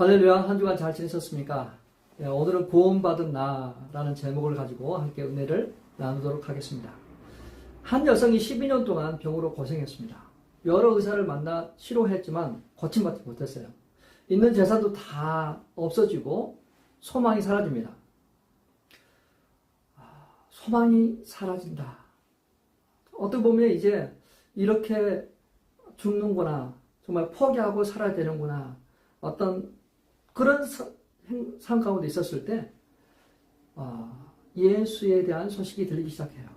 할렐루야, 한 주간 잘 지내셨습니까? 오늘은 구원받은 나라는 제목을 가지고 함께 은혜를 나누도록 하겠습니다. 한 여성이 12년 동안 병으로 고생했습니다. 여러 의사를 만나 치료했지만 고침받지 못했어요. 있는 재산도 다 없어지고 소망이 사라집니다. 소망이 사라진다. 어떻게 보면 이제 이렇게 죽는구나, 정말 포기하고 살아야 되는구나, 어떤 그런 삶 가운데 있었을 때 예수에 대한 소식이 들리기 시작해요.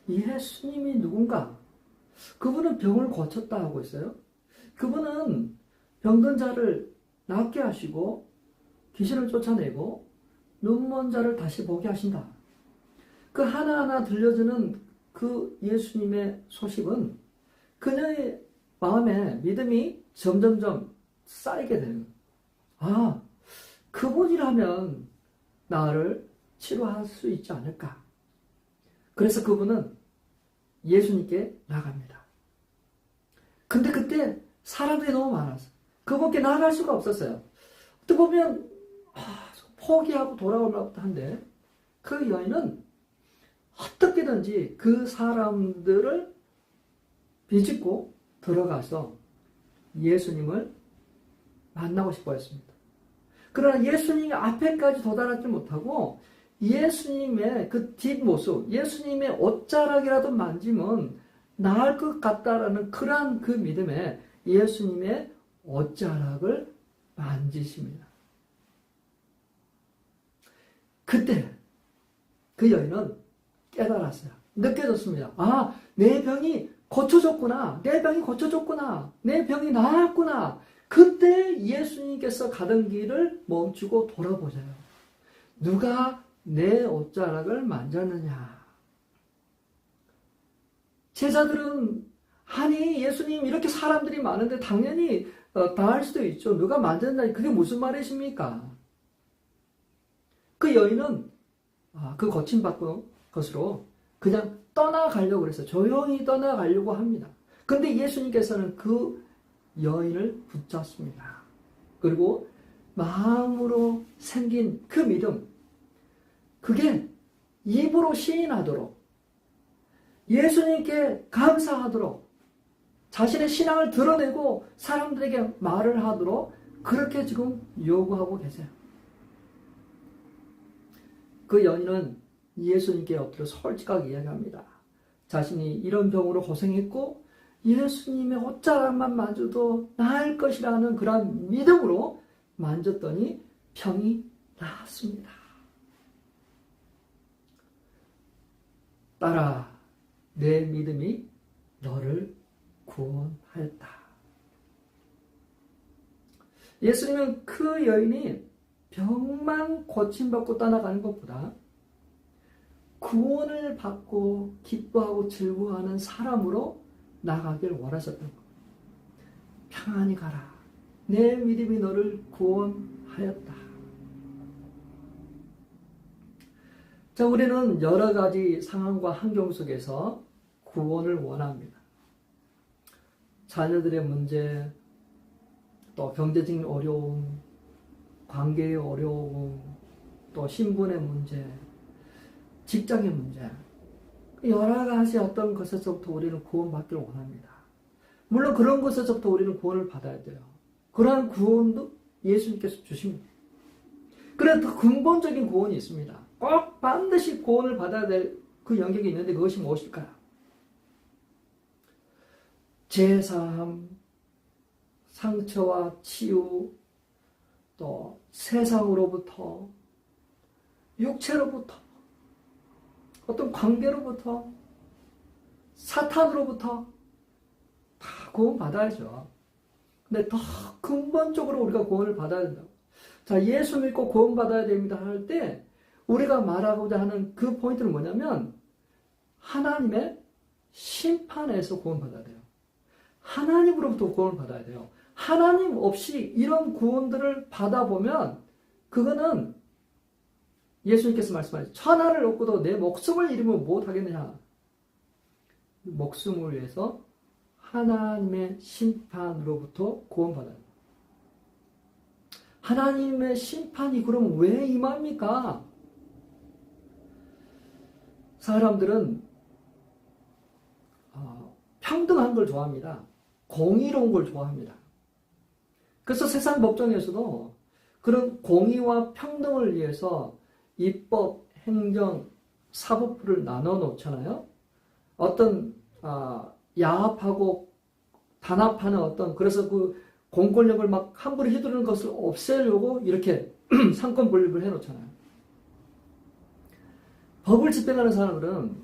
예수님이 누군가? 그분은 병을 고쳤다 하고 있어요. 그분은 병든 자를 낫게 하시고 귀신을 쫓아내고 눈먼 자를 다시 보게 하신다. 그 하나하나 들려주는 그 예수님의 소식은 그녀의 마음에 믿음이 점점점 쌓이게 되는 거예요. 그분이라면 나를 치료할 수 있지 않을까. 그래서 그분은 예수님께 나갑니다. 근데 그때 사람들이 너무 많아서 그분께 나아갈 수가 없었어요. 어떻게 보면 포기하고 돌아올 만도 한데 그 여인은 어떻게든지 그 사람들을 비집고 들어가서 예수님을 만나고 싶어 했습니다. 그러나 예수님의 앞에까지 도달하지 못하고 예수님의 그 뒷모습, 예수님의 옷자락이라도 만지면 나을 것 같다라는 그러한 그 믿음에 예수님의 옷자락을 만지십니다. 그때 그 여인은 깨달았어요. 느껴졌습니다. 내 병이 고쳐졌구나. 내 병이 고쳐졌구나. 내 병이 나았구나. 그때 예수님께서 가던 길을 멈추고 돌아보세요. 누가 내 옷자락을 만졌느냐. 제자들은 예수님 이렇게 사람들이 많은데 당연히 다 할 수도 있죠. 누가 만졌나. 그게 무슨 말이십니까? 그 여인은 그 고침받은 것으로 그냥 떠나가려고 그랬어요. 조용히 떠나가려고 합니다. 근데 예수님께서는 그 여인을 붙잡습니다. 그리고 마음으로 생긴 그 믿음, 그게 입으로 시인하도록, 예수님께 감사하도록, 자신의 신앙을 드러내고 사람들에게 말을 하도록 그렇게 지금 요구하고 계세요. 그 여인은 예수님께 엎드려 솔직하게 이야기합니다. 자신이 이런 병으로 고생했고 예수님의 옷자락만 만져도 나을 것이라는 그런 믿음으로 만졌더니 병이 나았습니다. 딸아, 내 믿음이 너를 구원하였다. 예수님은 그 여인이 병만 고침받고 떠나가는 것보다 구원을 받고 기뻐하고 즐거워하는 사람으로 나가길 원하셨던 거예요. 평안히 가라. 내 믿음이 너를 구원하였다. 자, 우리는 여러 가지 상황과 환경 속에서 구원을 원합니다. 자녀들의 문제, 또 경제적인 어려움, 관계의 어려움, 또 신분의 문제, 직장의 문제, 여러 가지 어떤 것에서부터 우리는 구원받기를 원합니다. 물론 그런 것에서부터 우리는 구원을 받아야 돼요. 그러한 구원도 예수님께서 주십니다. 그래도 근본적인 구원이 있습니다. 꼭 반드시 구원을 받아야 될 그 영역이 있는데 그것이 무엇일까요? 제사함, 상처와 치유, 또 세상으로부터, 육체로부터, 어떤 관계로부터, 사탄으로부터 다 구원 받아야죠. 근데 더 근본적으로 우리가 구원을 받아야 된다고. 자, 예수 믿고 구원 받아야 됩니다 할 때 우리가 말하고자 하는 그 포인트는 뭐냐면 하나님의 심판에서 구원 받아야 돼요. 하나님으로부터 구원을 받아야 돼요. 하나님 없이 이런 구원들을 받아보면 그거는 예수님께서 말씀하셨죠. 천하를 얻고도 내 목숨을 잃으면 못하겠느냐. 목숨을 위해서 하나님의 심판으로부터 구원받아요. 하나님의 심판이 그럼 왜 임합니까? 사람들은 평등한 걸 좋아합니다. 공의로운 걸 좋아합니다. 그래서 세상 법정에서도 그런 공의와 평등을 위해서 입법, 행정, 사법부를 나눠 놓잖아요. 어떤 야합하고 단합하는 그래서 그 공권력을 막 함부로 휘두르는 것을 없애려고 이렇게 상권 분립을 해놓잖아요. 법을 집행하는 사람들은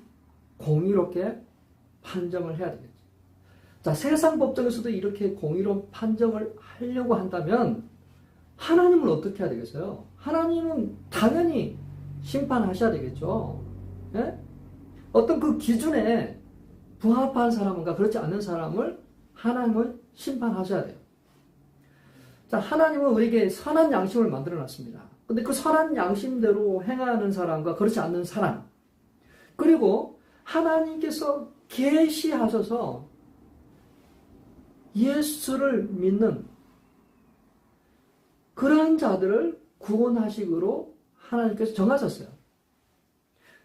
공의롭게 판정을 해야 되겠죠. 자, 세상 법정에서도 이렇게 공의로운 판정을 하려고 한다면 하나님은 어떻게 해야 되겠어요? 하나님은 당연히 심판하셔야 되겠죠. 예? 어떤 그 기준에 부합한 사람과 그렇지 않는 사람을 하나님은 심판하셔야 돼요. 자, 하나님은 우리에게 선한 양심을 만들어 놨습니다. 근데 그 선한 양심대로 행하는 사람과 그렇지 않는 사람, 그리고 하나님께서 계시하셔서 예수를 믿는 그러한 자들을 구원하시기로 하나님께서 정하셨어요.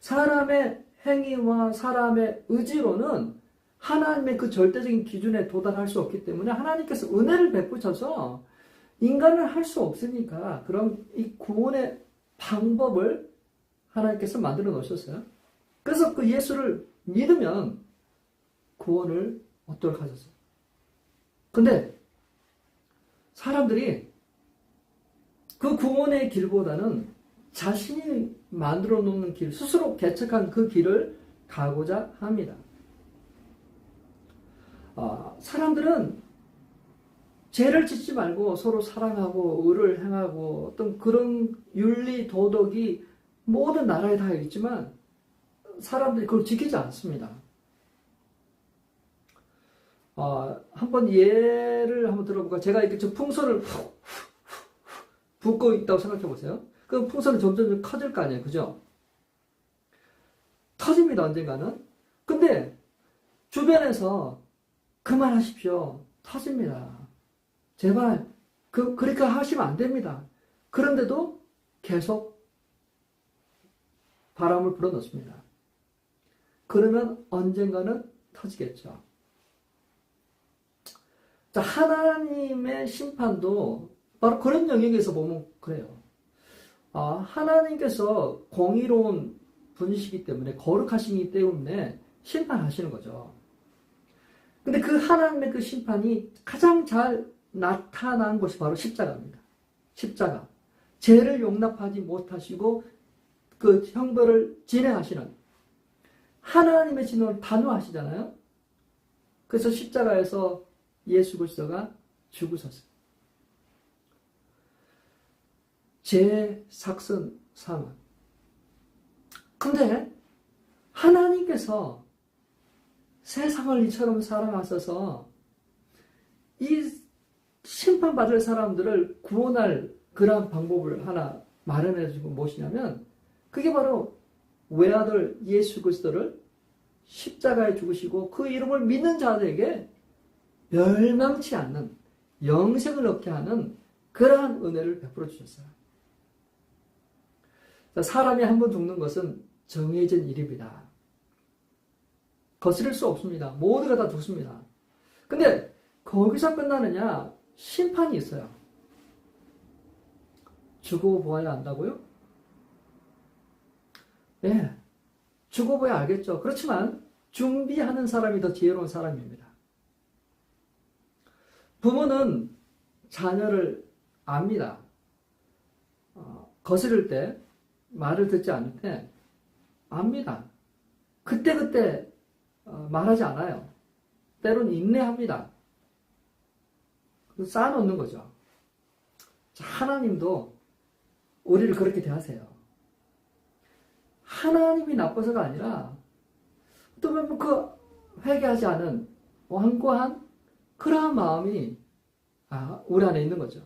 사람의 행위와 사람의 의지로는 하나님의 그 절대적인 기준에 도달할 수 없기 때문에 하나님께서 은혜를 베푸셔서 인간은 할 수 없으니까 그럼 이 구원의 방법을 하나님께서 만들어 놓으셨어요. 그래서 그 예수를 믿으면 구원을 얻도록 하셨어요. 근데 사람들이 그 구원의 길보다는 자신이 만들어 놓는 길, 스스로 개척한 그 길을 가고자 합니다. 사람들은 죄를 짓지 말고 서로 사랑하고 의를 행하고 어떤 그런 윤리, 도덕이 모든 나라에 다 있지만 사람들이 그걸 지키지 않습니다. 한번 예를 한번 들어볼까요? 제가 이렇게 저 풍선을 붓고 있다고 생각해 보세요. 그 풍선은 점점 커질 거 아니에요. 그죠? 터집니다, 언젠가는. 근데 주변에서 그만하십시오. 터집니다. 제발 그렇게 하시면 안 됩니다. 그런데도 계속 바람을 불어넣습니다. 그러면 언젠가는 터지겠죠. 자, 하나님의 심판도 바로 그런 영역에서 보면 그래요. 하나님께서 공의로운 분이시기 때문에, 거룩하시기 때문에 심판하시는 거죠. 근데 그 하나님의 그 심판이 가장 잘 나타난 것이 바로 십자가입니다. 십자가. 죄를 용납하지 못하시고 그 형벌을 진행하시는 하나님의 진노를 단호하시잖아요. 그래서 십자가에서 예수 그리스도가 죽으셨어요. 죄, 삭선, 사망. 근데 하나님께서 세상을 이처럼 사랑하셔서 이 심판받을 사람들을 구원할 그러한 방법을 하나 마련해 주고 무엇이냐면 그게 바로 외아들 예수 그리스도를 십자가에 죽으시고 그 이름을 믿는 자들에게 멸망치 않는 영생을 얻게 하는 그러한 은혜를 베풀어 주셨어요. 사람이 한 번 죽는 것은 정해진 일입니다. 거스릴 수 없습니다. 모두가 다 죽습니다. 근데 거기서 끝나느냐? 심판이 있어요. 죽어보아야 안다고요? 네, 죽어봐야 알겠죠. 그렇지만 준비하는 사람이 더 지혜로운 사람입니다. 부모는 자녀를 압니다. 거스를 때, 말을 듣지 않을 때 압니다. 그때그때 말하지 않아요. 때로는 인내합니다. 쌓아놓는 거죠. 하나님도 우리를 그렇게 대하세요. 하나님이 나빠서가 아니라 또 그 회개하지 않은 완고한 그러한 마음이 우리 안에 있는 거죠.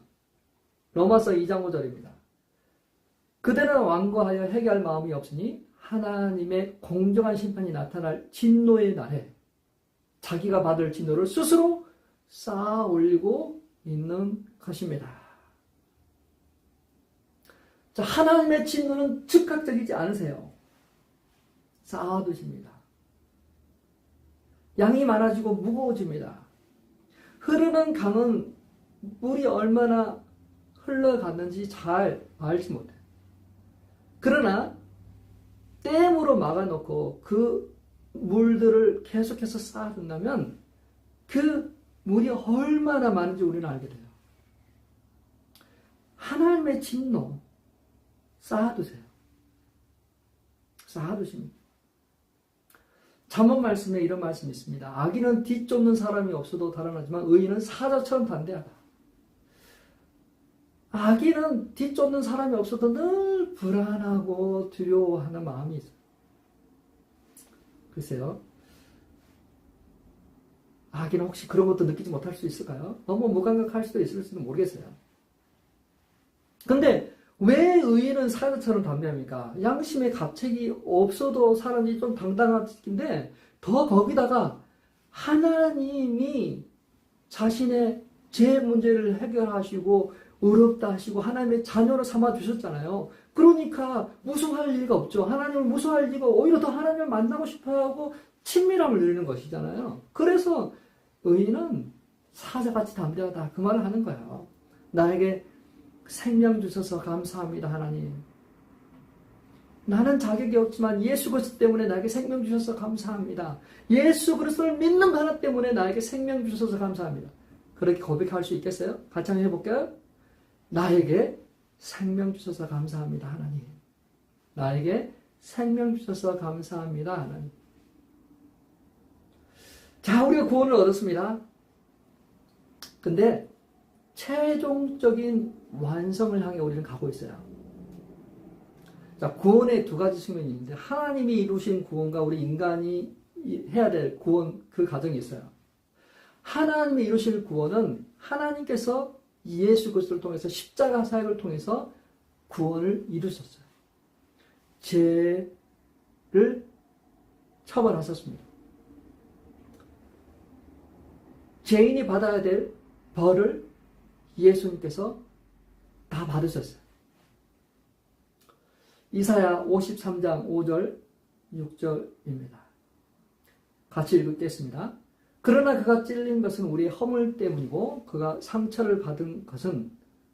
로마서 2장 5절입니다. 그대는 완고하여 회개할 마음이 없으니 하나님의 공정한 심판이 나타날 진노의 날에 자기가 받을 진노를 스스로 쌓아 올리고 있는 것입니다. 자, 하나님의 진노는 즉각적이지 않으세요. 쌓아두십니다. 양이 많아지고 무거워집니다. 흐르는 강은 물이 얼마나 흘러갔는지 잘 알지 못해요. 그러나 댐으로 막아놓고 그 물들을 계속해서 쌓아둔다면 그 물이 얼마나 많은지 우리는 알게 돼요. 하나님의 진노 쌓아두세요. 쌓아두십니다. 잠언 말씀에 이런 말씀이 있습니다. 악인은 뒤쫓는 사람이 없어도 달아나지만 의인은 사자처럼 담대하다. 악인은 뒤쫓는 사람이 없어도 늘 불안하고 두려워하는 마음이 있어요. 글쎄요. 악인은 혹시 그런 것도 느끼지 못할 수 있을까요? 너무 무감각할 수도 있을지도 모르겠어요. 근데 왜 의인은 사자처럼 담대합니까? 양심의 가책이 없어도 사람이 좀 당당한데 더 거기다가 하나님이 자신의 죄 문제를 해결하시고 의롭다 하시고 하나님의 자녀로 삼아 주셨잖아요. 그러니까 무서워할 리가 없죠. 하나님을 무서워할 리가 오히려 더 하나님을 만나고 싶어하고 친밀함을 누리는 것이잖아요. 그래서 의인은 사자같이 담대하다 그 말을 하는 거예요. 나에게 생명 주셔서 감사합니다 하나님. 나는 자격이 없지만 예수 그리스도 때문에 나에게 생명 주셔서 감사합니다. 예수 그리스도를 믿는 하나 때문에 나에게 생명 주셔서 감사합니다. 그렇게 고백할 수 있겠어요? 같이 한번 해볼까요? 나에게 생명 주셔서 감사합니다 하나님. 나에게 생명 주셔서 감사합니다 하나님. 자, 우리가 구원을 얻었습니다. 근데 최종적인 완성을 향해 우리는 가고 있어요. 자, 구원의 두 가지 측면이 있는데 하나님이 이루신 구원과 우리 인간이 해야 될 구원 그 과정이 있어요. 하나님이 이루신 구원은 하나님께서 예수 그리스도를 통해서 십자가 사역을 통해서 구원을 이루셨어요. 죄를 처벌하셨습니다. 죄인이 받아야 될 벌을 예수님께서 다 받으셨어요. 이사야 53장 5절 6절입니다. 같이 읽겠습니다. 그러나 그가 찔린 것은 우리의 허물 때문이고 그가 상처를 받은 것은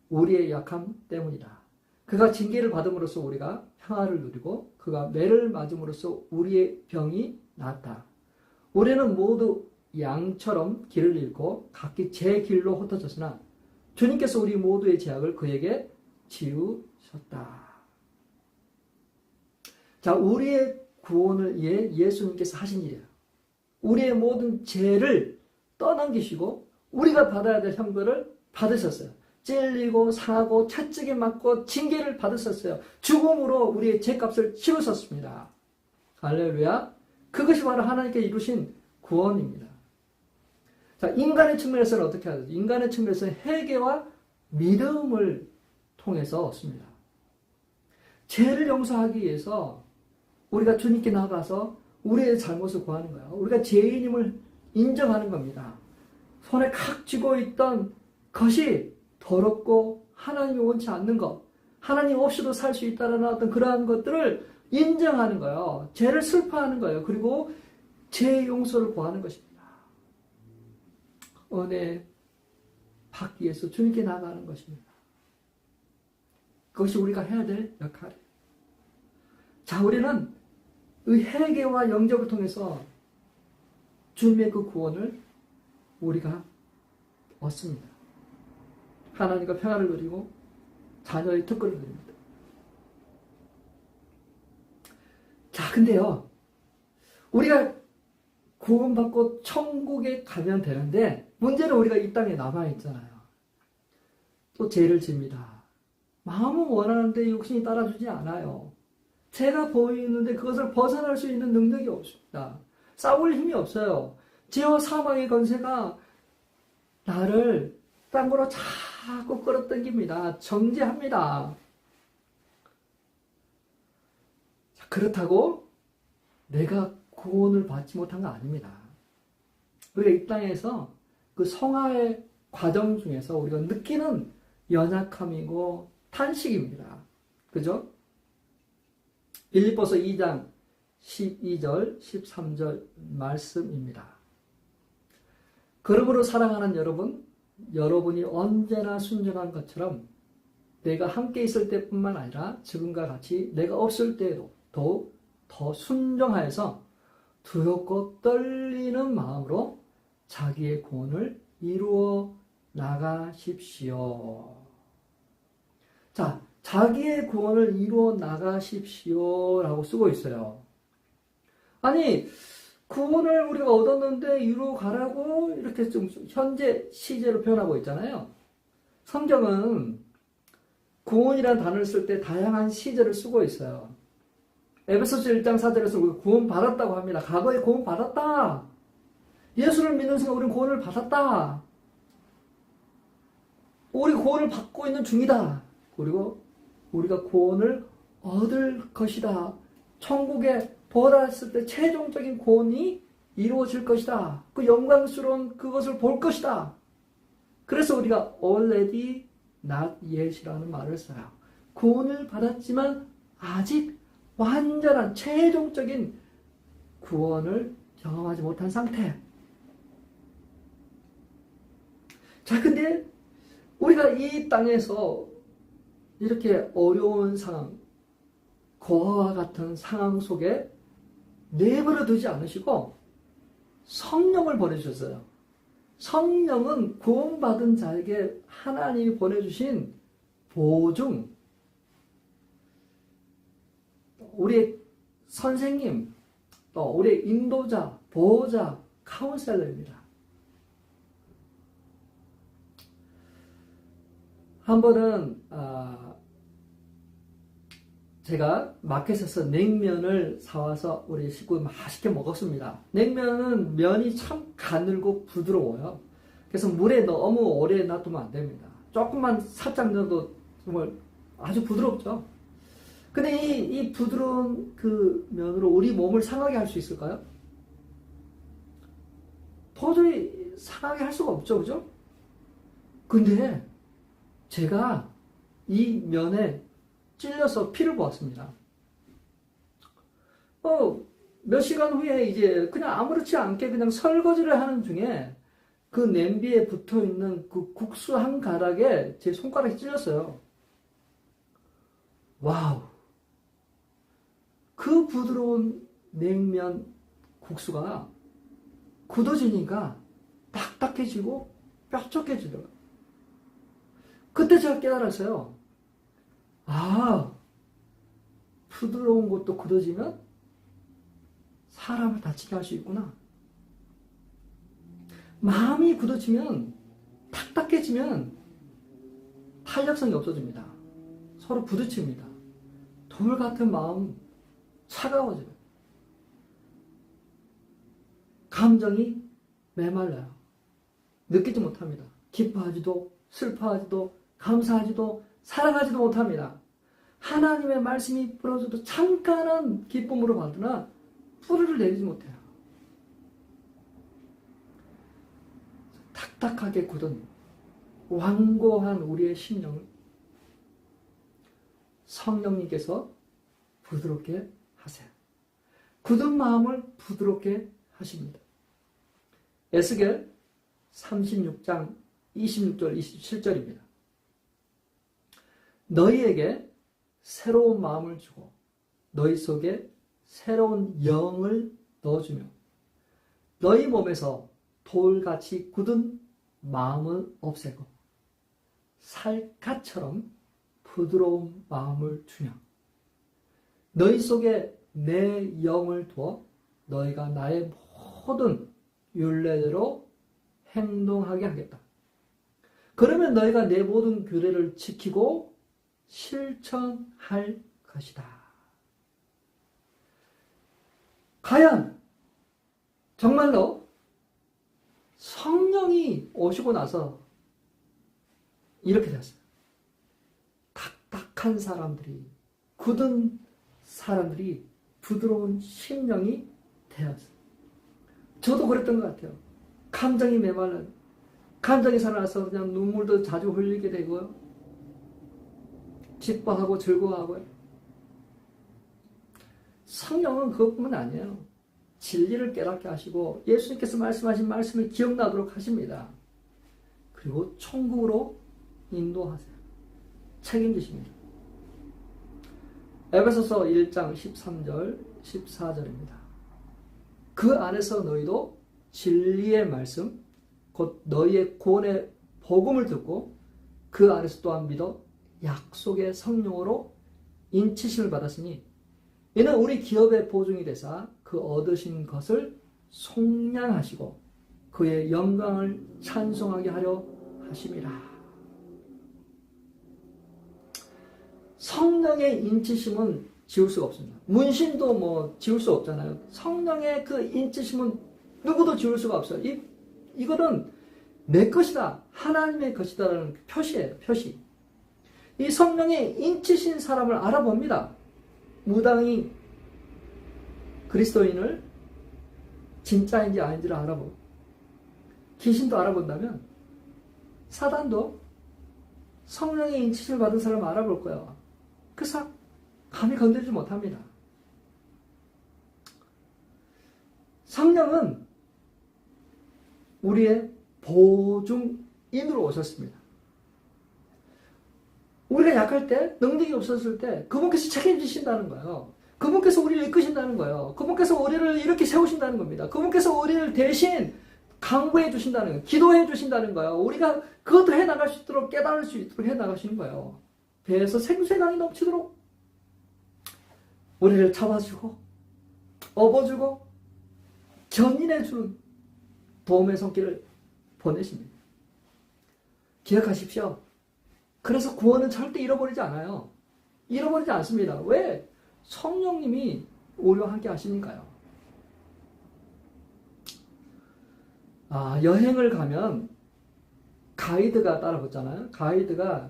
우리의 약함 때문이다. 그가 징계를 받음으로써 우리가 평화를 누리고 그가 매를 맞음으로써 우리의 병이 나았다. 우리는 모두 양처럼 길을 잃고 각기 제 길로 흩어졌으나 주님께서 우리 모두의 죄악을 그에게 지우셨다. 자, 우리의 구원을 위해 예수님께서 하신 일이에요. 우리의 모든 죄를 떠넘기시고 우리가 받아야 될 형벌을 받으셨어요. 찔리고 상하고 채찍에 맞고 징계를 받으셨어요. 죽음으로 우리의 죄값을 치우셨습니다. 할렐루야. 그것이 바로 하나님께 이루신 구원입니다. 자, 인간의 측면에서는 어떻게 하죠? 인간의 측면에서는 회개와 믿음을 통해서 얻습니다. 죄를 용서하기 위해서 우리가 주님께 나가서 우리의 잘못을 구하는 거예요. 우리가 죄인임을 인정하는 겁니다. 손에 칵 쥐고 있던 것이 더럽고 하나님이 원치 않는 것, 하나님 없이도 살 수 있다는 어떤 그러한 것들을 인정하는 거예요. 죄를 슬퍼하는 거예요. 그리고 죄 용서를 구하는 것입니다. 은혜 받기 위해서 주님께 나가는 것입니다. 그것이 우리가 해야 될 역할이에요. 자, 우리는 이 회개와 영접을 통해서 주님의 그 구원을 우리가 얻습니다. 하나님과 평화를 누리고 자녀의 특권을 누립니다. 자, 근데요, 우리가 구원받고 천국에 가면 되는데 문제는 우리가 이 땅에 남아있잖아요. 또 죄를 집니다. 마음은 원하는데 욕심이 따라주지 않아요. 죄가 보이는데 그것을 벗어날 수 있는 능력이 없습니다. 싸울 힘이 없어요. 죄와 사망의 권세가 나를 땅으로 자꾸 끌어당깁니다. 정죄합니다. 자, 그렇다고 내가 구원을 받지 못한 거 아닙니다. 우리가 이 땅에서 그 성화의 과정 중에서 우리가 느끼는 연약함이고 탄식입니다. 그죠? 빌립보서 2장 12절, 13절 말씀입니다. 그러므로 사랑하는 여러분, 여러분이 언제나 순종한 것처럼 내가 함께 있을 때뿐만 아니라 지금과 같이 내가 없을 때에도 더욱 더 순종하여서 두렵고 떨리는 마음으로 자기의 구원을 이루어 나가십시오. 자, 자기의 구원을 이루어 나가십시오 라고 쓰고 있어요. 아니, 구원을 우리가 얻었는데 이루어 가라고 이렇게 좀 현재 시제로 표현하고 있잖아요. 성경은 구원이라는 단어를 쓸 때 다양한 시제를 쓰고 있어요. 에베소서 1장 4절에서 우리가 구원 받았다고 합니다. 과거에 구원 받았다. 예수를 믿는 순간 우리는 구원을 받았다. 우리 구원을 받고 있는 중이다. 그리고 우리가 구원을 얻을 것이다. 천국에 도달했을 때 최종적인 구원이 이루어질 것이다. 그 영광스러운 그것을 볼 것이다. 그래서 우리가 already not yet이라는 말을 써요. 구원을 받았지만 아직 완전한 최종적인 구원을 경험하지 못한 상태. 자, 근데 우리가 이 땅에서 이렇게 어려운 상황, 고아와 같은 상황 속에 내버려 두지 않으시고 성령을 보내주셨어요. 성령은 구원받은 자에게 하나님이 보내주신 보증, 우리의 선생님, 또 우리의 인도자, 보호자, 카운셀러입니다. 한 번은 제가 마켓에서 냉면을 사와서 우리 식구 맛있게 먹었습니다. 냉면은 면이 참 가늘고 부드러워요. 그래서 물에 너무 오래 놔두면 안 됩니다. 조금만 살짝 넣어도 정말 아주 부드럽죠. 근데 이 부드러운 그 면으로 우리 몸을 상하게 할 수 있을까요? 도저히 상하게 할 수가 없죠, 그죠? 근데 제가 이 면에 찔려서 피를 보았습니다. 몇 시간 후에 이제 그냥 아무렇지 않게 그냥 설거지를 하는 중에 그 냄비에 붙어 있는 그 국수 한 가닥에 제 손가락이 찔렸어요. 와우. 그 부드러운 냉면 국수가 굳어지니까 딱딱해지고 뾰족해지더라고요. 그때 제가 깨달았어요. 부드러운 것도 굳어지면 사람을 다치게 할 수 있구나. 마음이 굳어지면, 딱딱해지면 탄력성이 없어집니다. 서로 부딪힙니다. 돌 같은 마음 차가워져요. 감정이 메말라요. 느끼지 못합니다. 기뻐하지도 슬퍼하지도 감사하지도 사랑하지도 못합니다. 하나님의 말씀이 불어줘도 잠깐은 기쁨으로 받으나 뿌리를 내리지 못해요. 딱딱하게 굳은 완고한 우리의 심령을 성령님께서 부드럽게 하세요. 굳은 마음을 부드럽게 하십니다. 에스겔 36장 26절 27절입니다. 너희에게 새로운 마음을 주고 너희 속에 새로운 영을 넣어주며 너희 몸에서 돌같이 굳은 마음을 없애고 살갗처럼 부드러운 마음을 주며 너희 속에 내 영을 두어 너희가 나의 모든 율례대로 행동하게 하겠다. 그러면 너희가 내 모든 규례를 지키고 실천할 것이다. 과연 정말로 성령이 오시고 나서 이렇게 됐어요. 딱딱한 사람들이, 굳은 사람들이 부드러운 심령이 되었어요. 저도 그랬던 것 같아요. 감정이 메말라요. 감정이 살아나서 그냥 눈물도 자주 흘리게 되고요. 기뻐하고 즐거워하고요. 성령은 그것뿐만 아니에요. 진리를 깨닫게 하시고 예수님께서 말씀하신 말씀을 기억나도록 하십니다. 그리고 천국으로 인도하세요. 책임지십니다. 에베소서 1장 13절 14절입니다. 그 안에서 너희도 진리의 말씀 곧 너희의 구원의 복음을 듣고 그 안에서 또한 믿어 약속의 성령으로 인치심을 받았으니 이는 우리 기업의 보증이 되사 그 얻으신 것을 속량하시고 그의 영광을 찬송하게 하려 하심이라. 성령의 인치심은 지울 수가 없습니다. 문신도 뭐 지울 수 없잖아요. 성령의 그 인치심은 누구도 지울 수가 없어요. 이거는 내 것이다. 하나님의 것이다라는 표시예요. 표시. 이 성령의 인치신 사람을 알아봅니다. 무당이 그리스도인을 진짜인지 아닌지를 알아보고 귀신도 알아본다면 사단도 성령의 인치심을 받은 사람을 알아볼 거예요. 그래서 감히 건들지 못합니다. 성령은 우리의 보증인으로 오셨습니다. 우리가 약할 때, 능력이 없었을 때 그분께서 책임지신다는 거예요. 그분께서 우리를 이끄신다는 거예요. 그분께서 우리를 이렇게 세우신다는 겁니다. 그분께서 우리를 대신 강구해 주신다는 거예요. 기도해 주신다는 거예요. 우리가 그것도 해나갈 수 있도록 깨달을 수 있도록 해나가시는 거예요. 배에서 생수강이 넘치도록 우리를 잡아주고 업어주고 견인해주는 도움의 손길을 보내십니다. 기억하십시오. 그래서 구원은 절대 잃어버리지 않아요. 잃어버리지 않습니다. 왜? 성령님이 우리와 함께 하시니까요. 여행을 가면 가이드가 따라붙잖아요. 가이드가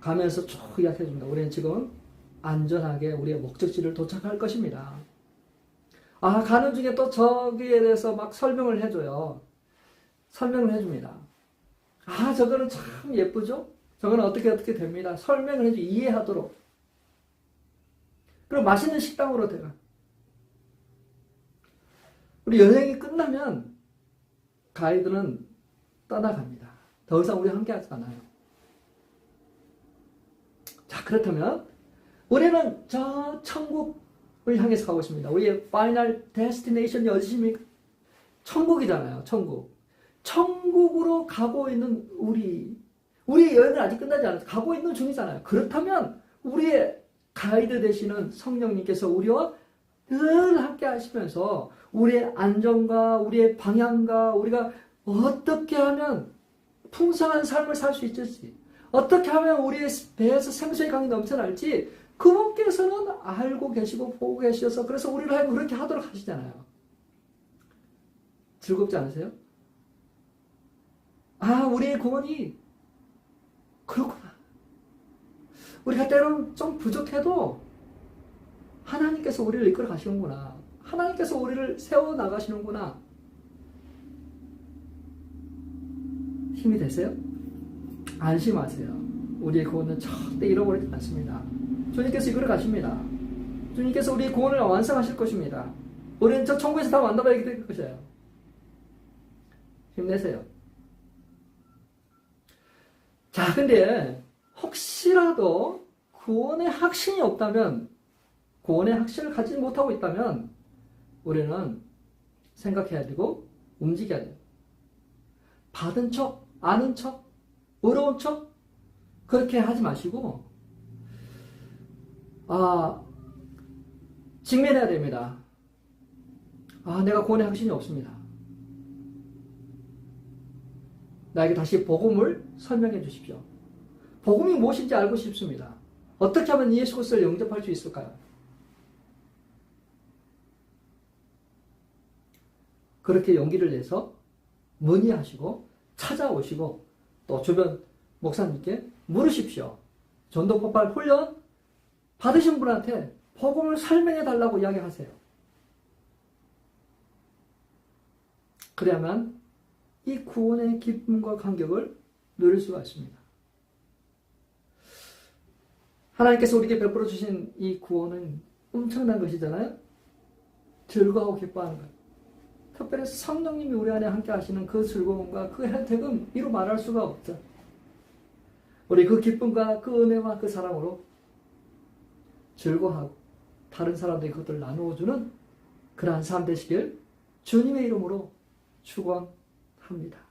가면서 쭉 이야기해줍니다. 우리는 지금 안전하게 우리의 목적지를 도착할 것입니다. 가는 중에 또 저기에 대해서 막 설명을 해줘요. 설명을 해줍니다. 저거는 참 예쁘죠? 저거는 어떻게 됩니다. 설명을 해줘. 이해하도록. 그리고 맛있는 식당으로 들어가. 우리 여행이 끝나면 가이드는 떠나갑니다. 더 이상 우리 함께 하지 않아요. 자, 그렇다면 우리는 저 천국을 향해서 가고 있습니다. 우리의 파이널 데스티네이션이 어디십니까? 천국이잖아요. 천국. 천국으로 가고 있는 우리의 여행은 아직 끝나지 않아서 가고 있는 중이잖아요. 그렇다면 우리의 가이드 되시는 성령님께서 우리와 늘 함께 하시면서 우리의 안전과 우리의 방향과 우리가 어떻게 하면 풍성한 삶을 살 수 있을지, 어떻게 하면 우리의 배에서 생수의 강이 넘쳐날지 그분께서는 알고 계시고 보고 계셔서 그래서 우리를 하여금 그렇게 하도록 하시잖아요. 즐겁지 않으세요? 우리의 구원이 그렇구나. 우리가 때로는 좀 부족해도 하나님께서 우리를 이끌어 가시는구나. 하나님께서 우리를 세워나가시는구나. 힘이 되세요? 안심하세요. 우리의 구원은 절대 잃어버리지 않습니다. 주님께서 이끌어 가십니다. 주님께서 우리의 구원을 완성하실 것입니다. 우리는 저 천국에서 다 만나봐야 될 것이에요. 힘내세요. 자, 근데 혹시라도 구원의 확신이 없다면, 구원의 확신을 가지지 못하고 있다면 우리는 생각해야 되고 움직여야 돼요. 받은 척, 아는 척, 어려운 척 그렇게 하지 마시고 직면해야 됩니다. 내가 구원의 확신이 없습니다. 나에게 다시 복음을 설명해 주십시오. 복음이 무엇인지 알고 싶습니다. 어떻게 하면 예수 그리스도를 영접할 수 있을까요? 그렇게 용기를 내서 문의하시고 찾아오시고 또 주변 목사님께 물으십시오. 전도 폭발 훈련 받으신 분한테 복음을 설명해 달라고 이야기하세요. 그래야만 이 구원의 기쁨과 감격을 누릴 수가 있습니다. 하나님께서 우리에게 베풀어 주신 이 구원은 엄청난 것이잖아요. 즐거워하고 기뻐하는 것. 특별히 성령님이 우리 안에 함께 하시는 그 즐거움과 그 혜택은 이루 말할 수가 없죠. 우리 그 기쁨과 그 은혜와 그 사랑으로 즐거워하고 다른 사람들이 그것들을 나누어주는 그러한 삶 되시길 주님의 이름으로 축원합니다.